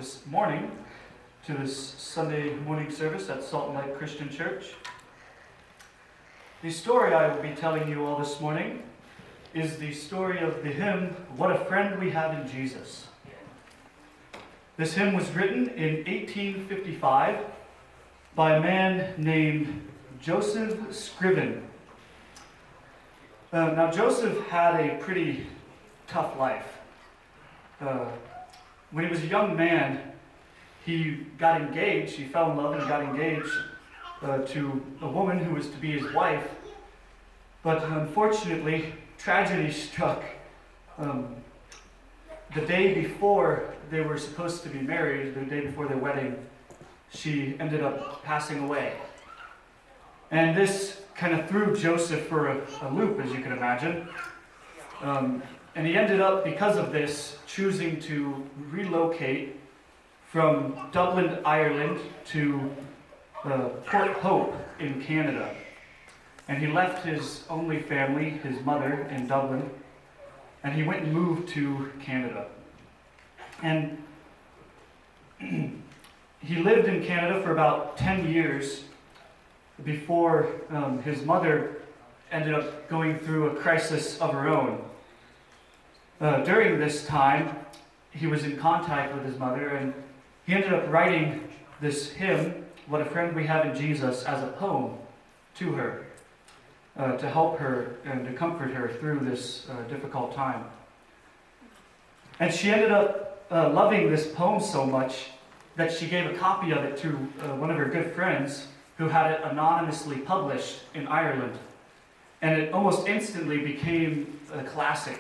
this morning to this Sunday morning service at Salt and Light Christian Church. The story I will be telling you all this morning is the story of the hymn, What a Friend We Have in Jesus. This hymn was written in 1855 by a man named Joseph Scriven. Now Joseph had a pretty tough life. When he was a young man, he got engaged, he fell in love and got engaged to a woman who was to be his wife. But unfortunately, tragedy struck. The day before they were supposed to be married, the day before their wedding, she ended up passing away. And this kind of threw Joseph for a loop, as you can imagine. And he ended up, because of this, choosing to relocate from Dublin, Ireland to Port Hope in Canada. And he left his only family, his mother, in Dublin, and he went and moved to Canada. And he lived in Canada for about 10 years before his mother ended up going through a crisis of her own. During this time, he was in contact with his mother, and he ended up writing this hymn, What a Friend We Have in Jesus, as a poem to her, to help her and to comfort her through this difficult time. And she ended up loving this poem so much that she gave a copy of it to one of her good friends who had it anonymously published in Ireland. And it almost instantly became a classic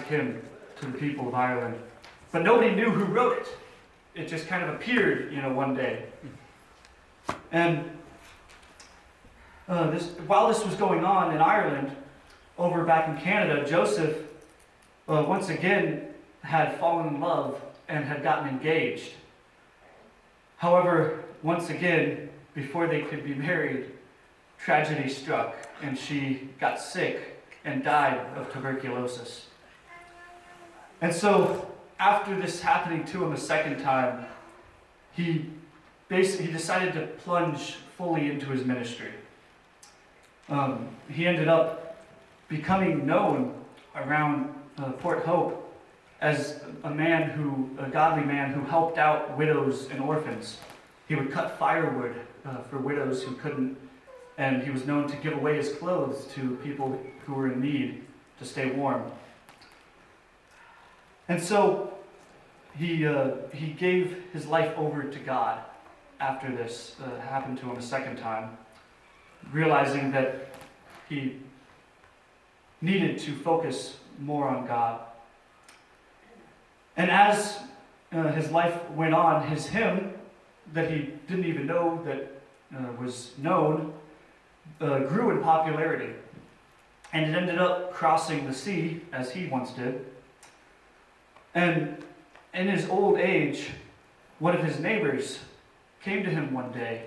hymn to the people of Ireland. But nobody knew who wrote it. It just kind of appeared, one day. And while this was going on in Ireland, over back in Canada, Joseph once again had fallen in love and had gotten engaged. However, once again, before they could be married, tragedy struck, and she got sick and died of tuberculosis. And so, after this happening to him a second time, he decided to plunge fully into his ministry. He ended up becoming known around Port Hope as a godly man who helped out widows and orphans. He would cut firewood for widows who couldn't, and he was known to give away his clothes to people who were in need to stay warm. And so he gave his life over to God after this happened to him a second time, realizing that he needed to focus more on God. And as his life went on, his hymn that he didn't even know that was known grew in popularity. And it ended up crossing the sea, as he once did. And in his old age, one of his neighbors came to him one day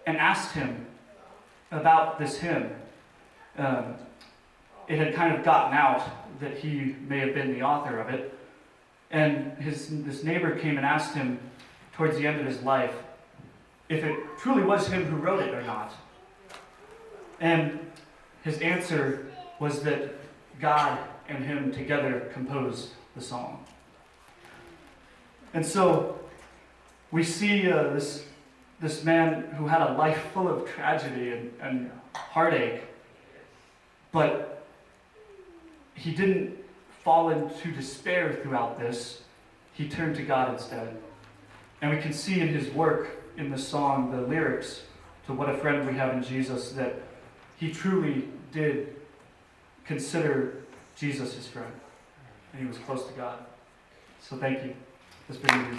and asked him about this hymn. It had kind of gotten out that he may have been the author of it. And this neighbor came and asked him towards the end of his life if it truly was him who wrote it or not. And his answer was that God and him together composed the song. And so we see this man who had a life full of tragedy and heartache, but he didn't fall into despair throughout this. He turned to God instead. And we can see in his work in the song, the lyrics to What a Friend We Have in Jesus, that he truly did consider Jesus his friend. And he was close to God. So thank you. Let's begin.